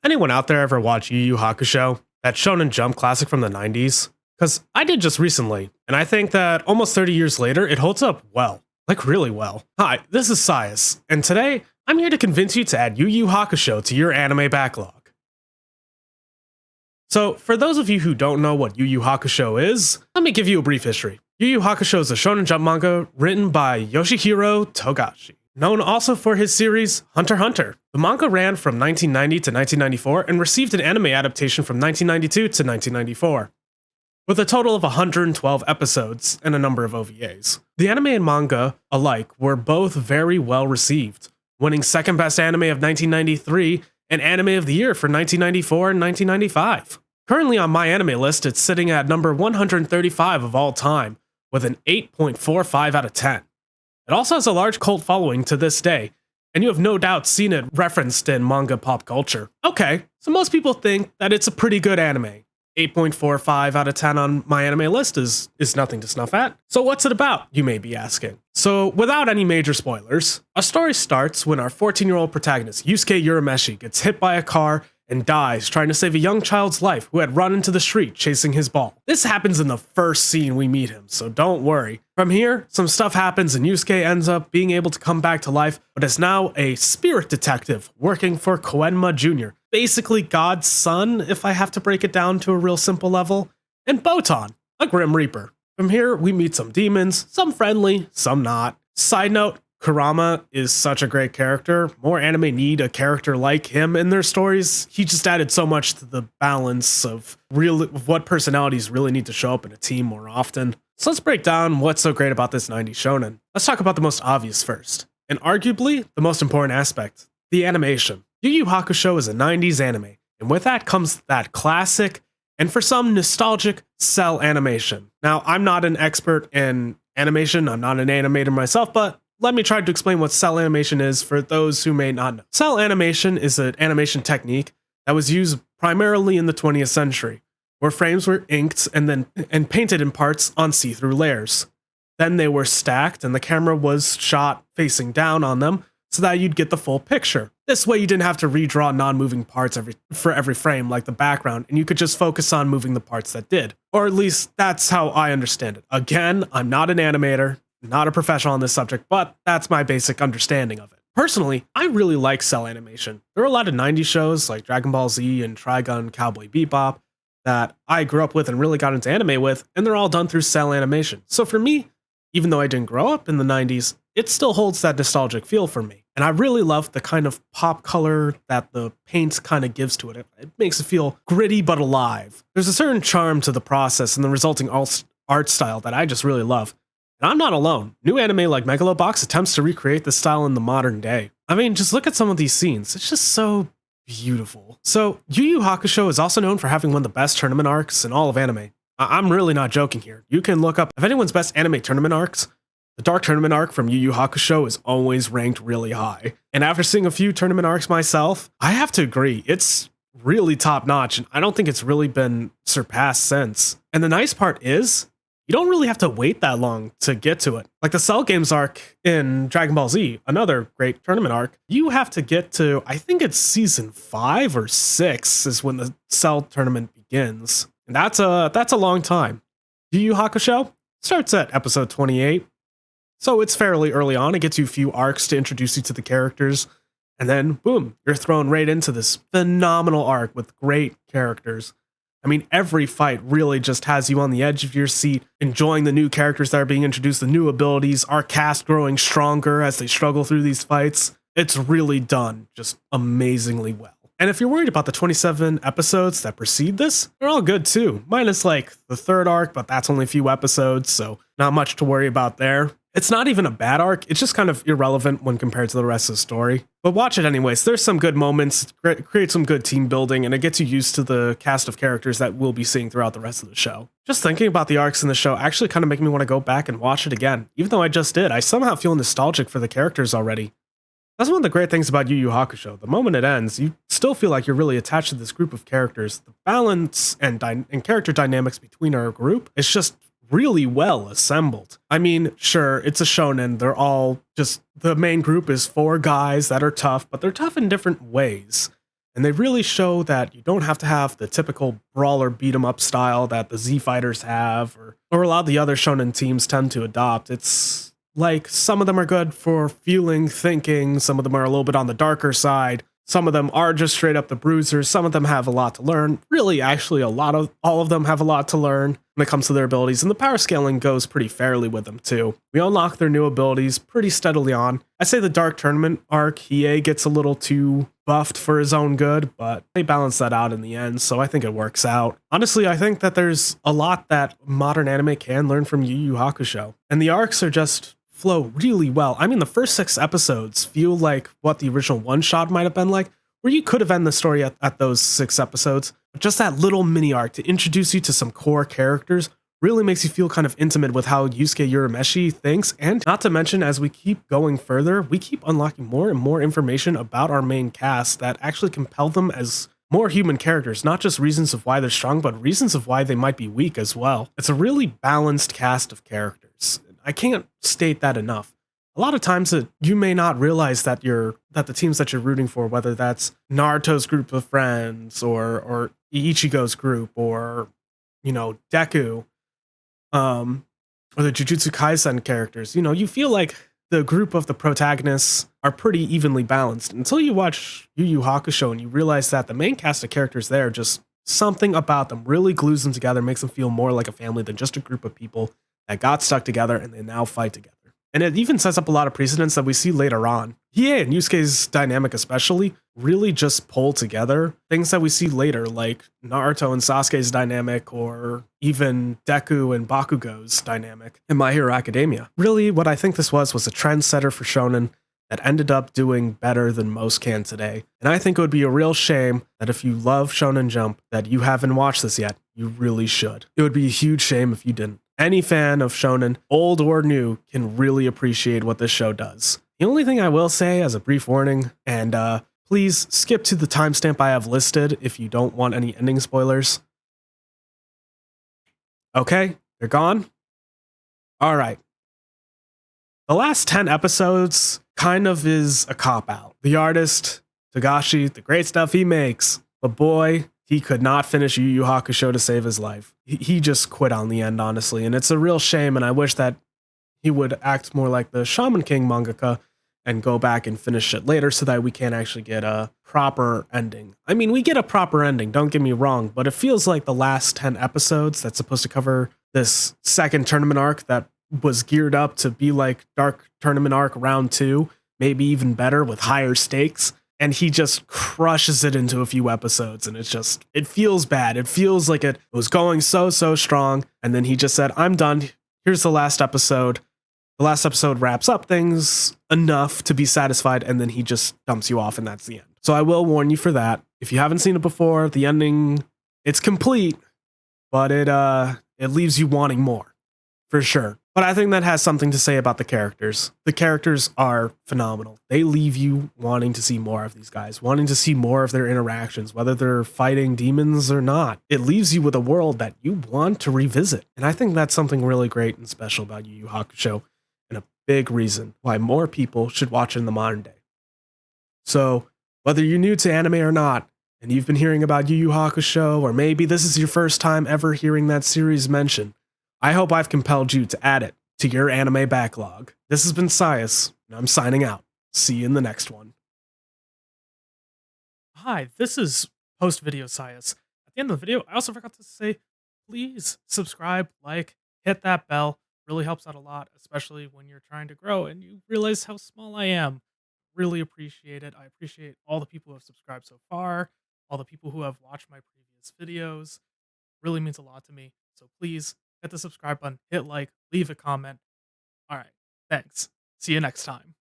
Anyone out there ever watch Yu Hakusho? That Shonen Jump classic from the 90s? Because I did just recently, and I think that almost 30 years later, it holds up well. Like, really well. Hi, this is Sias, and today, I'm here to convince you to add Yu Hakusho to your anime backlog. So, for those of you who don't know what Yu Hakusho is, let me give you a brief history. Yu Hakusho is a Shonen Jump manga written by Yoshihiro Togashi, known also for his series Hunter x Hunter. The manga ran from 1990 to 1994 and received an anime adaptation from 1992 to 1994, with a total of 112 episodes and a number of OVAs. The anime and manga alike were both very well received, winning second best anime of 1993 and anime of the year for 1994 and 1995. Currently on my anime list, it's sitting at number 135 of all time, with an 8.45 out of 10. It also has a large cult following to this day, and you have no doubt seen it referenced in manga pop culture. Okay, so most people think that it's a pretty good anime. 8.45 out of 10 on my anime list is nothing to snuff at. So what's it about, you may be asking? So without any major spoilers, our story starts when our 14-year-old protagonist, Yusuke Urameshi, gets hit by a car and dies trying to save a young child's life who had run into the street chasing his ball. This happens in the first scene we meet him, so don't worry. From here, some stuff happens and Yusuke ends up being able to come back to life, but is now a spirit detective working for Koenma Jr., basically God's son, if I have to break it down to a real simple level, and Botan, a Grim Reaper. From here, we meet some demons, some friendly, some not. Side note, Kurama is such a great character. More anime need a character like him in their stories. He just added so much to the balance of what personalities really need to show up in a team more often. So let's break down what's so great about this 90s shonen. Let's talk about the most obvious first, and arguably the most important aspect, the animation. Yu Hakusho is a 90s anime, and with that comes that classic, and for some nostalgic, cell animation. Now, I'm not an expert in animation, I'm not an animator myself, but let me try to explain what cell animation is for those who may not know. Cell animation is an animation technique that was used primarily in the 20th century, where frames were inked and painted in parts on see-through layers. Then they were stacked and the camera was shot facing down on them so that you'd get the full picture. This way you didn't have to redraw non-moving parts for every frame like the background, and you could just focus on moving the parts that did. Or at least that's how I understand it. Again, I'm not an animator, not a professional on this subject, but that's my basic understanding of it. Personally, I really like cell animation. There are a lot of 90s shows like Dragon Ball Z and Trigun Cowboy Bebop that I grew up with and really got into anime with, and they're all done through cell animation. So for me, even though I didn't grow up in the 90s, it still holds that nostalgic feel for me. And I really love the kind of pop color that the paint kind of gives to it. It makes it feel gritty but alive. There's a certain charm to the process and the resulting art style that I just really love. And I'm not alone. New anime like Megalobox attempts to recreate this style in the modern day. I mean, just look at some of these scenes. It's just so beautiful. So, Yu Hakusho is also known for having one of the best tournament arcs in all of anime. I'm really not joking here. You can look up if anyone's best anime tournament arcs. The Dark Tournament arc from Yu Hakusho is always ranked really high. And after seeing a few tournament arcs myself, I have to agree, it's really top notch, and I don't think it's really been surpassed since. And the nice part is, you don't really have to wait that long to get to it. Like the Cell Games arc in Dragon Ball Z, another great tournament arc, you have to get to, I think it's season 5 or 6 is when the Cell tournament begins. And that's a long time. Yu Hakusho starts at episode 28. So it's fairly early on. It gets you a few arcs to introduce you to the characters. And then, boom, you're thrown right into this phenomenal arc with great characters. I mean, every fight really just has you on the edge of your seat, enjoying the new characters that are being introduced, the new abilities, our cast growing stronger as they struggle through these fights. It's really done just amazingly well. And if you're worried about the 27 episodes that precede this, they're all good too. Minus like the third arc, but that's only a few episodes, so not much to worry about there. It's not even a bad arc, it's just kind of irrelevant when compared to the rest of the story. But watch it anyways, there's some good moments, create some good team building, and it gets you used to the cast of characters that we'll be seeing throughout the rest of the show. Just thinking about the arcs in the show actually kind of make me want to go back and watch it again. Even though I just did, I somehow feel nostalgic for the characters already. That's one of the great things about Yu Hakusho. The moment it ends, you still feel like you're really attached to this group of characters. The balance and character dynamics between our group is just really well assembled. I mean, sure, it's a shonen. They're all just, the main group is 4 guys that are tough, but they're tough in different ways. And they really show that you don't have to have the typical brawler beat 'em up style that the Z fighters have, or a lot of the other shonen teams tend to adopt. It's like some of them are good for feeling, thinking, some of them are a little bit on the darker side. Some of them are just straight up the bruisers. Some of them have a lot to learn. Really, actually, all of them have a lot to learn when it comes to their abilities, and the power scaling goes pretty fairly with them too. We unlock their new abilities pretty steadily on. I say the Dark Tournament arc, Hiei gets a little too buffed for his own good, but they balance that out in the end, so I think it works out. Honestly, I think that there's a lot that modern anime can learn from Yu Yu Hakusho, and the arcs are just flow really well. I mean, the first 6 episodes feel like what the original one shot might have been like, where you could have ended the story at those 6 episodes. But just that little mini arc to introduce you to some core characters really makes you feel kind of intimate with how Yusuke Urameshi thinks. And not to mention, as we keep going further, we keep unlocking more and more information about our main cast that actually compel them as more human characters, not just reasons of why they're strong, but reasons of why they might be weak as well. It's a really balanced cast of characters. I can't state that enough. A lot of times you may not realize that the teams that you're rooting for, whether that's Naruto's group of friends or Ichigo's group or Deku, or the Jujutsu Kaisen characters, you feel like the group of the protagonists are pretty evenly balanced until you watch Yu Yu Hakusho and you realize that the main cast of characters there, just something about them really glues them together, makes them feel more like a family than just a group of people that got stuck together and they now fight together. And it even sets up a lot of precedents that we see later on. Hiei and Yusuke's dynamic especially really just pull together things that we see later, like Naruto and Sasuke's dynamic, or even Deku and Bakugo's dynamic in My Hero Academia. Really, what I think this was a trendsetter for shonen that ended up doing better than most can today. And I think it would be a real shame that if you love Shonen Jump that you haven't watched this yet. You really should. It would be a huge shame if you didn't. Any fan of shonen, old or new, can really appreciate what this show does. The only thing I will say as a brief warning, and please skip to the timestamp I have listed if you don't want any ending spoilers. Okay, they're gone? All right. The last 10 episodes kind of is a cop-out. The artist, Togashi, the great stuff he makes, but boy, he could not finish Yu Yu Hakusho to save his life. He just quit on the end, honestly, and it's a real shame, and I wish that he would act more like the Shaman King mangaka and go back and finish it later so that we can actually get a proper ending. I mean, we get a proper ending, don't get me wrong, but it feels like the last 10 episodes that's supposed to cover this second tournament arc that was geared up to be like Dark Tournament Arc Round 2, maybe even better with higher stakes. And he just crushes it into a few episodes, and it feels bad. It feels like it was going so strong, and then he just said, I'm done. Here's the last episode. The last episode wraps up things enough to be satisfied, and then he just dumps you off, and that's the end. So I will warn you for that. If you haven't seen it before, the ending, it's complete, but it leaves you wanting more, for sure. But I think that has something to say about the characters. The characters are phenomenal. They leave you wanting to see more of these guys, wanting to see more of their interactions, whether they're fighting demons or not. It leaves you with a world that you want to revisit. And I think that's something really great and special about Yu Yu Hakusho, and a big reason why more people should watch it in the modern day. So, whether you're new to anime or not, and you've been hearing about Yu Yu Hakusho, or maybe this is your first time ever hearing that series mentioned, I hope I've compelled you to add it to your anime backlog. This has been Sias, and I'm signing out. See you in the next one. Hi, this is post-video Sias. At the end of the video, I also forgot to say, please subscribe, like, hit that bell. Really helps out a lot, especially when you're trying to grow and you realize how small I am. Really appreciate it. I appreciate all the people who have subscribed so far, all the people who have watched my previous videos. Really means a lot to me. So please hit the subscribe button, hit like, leave a comment. All right, thanks. See you next time.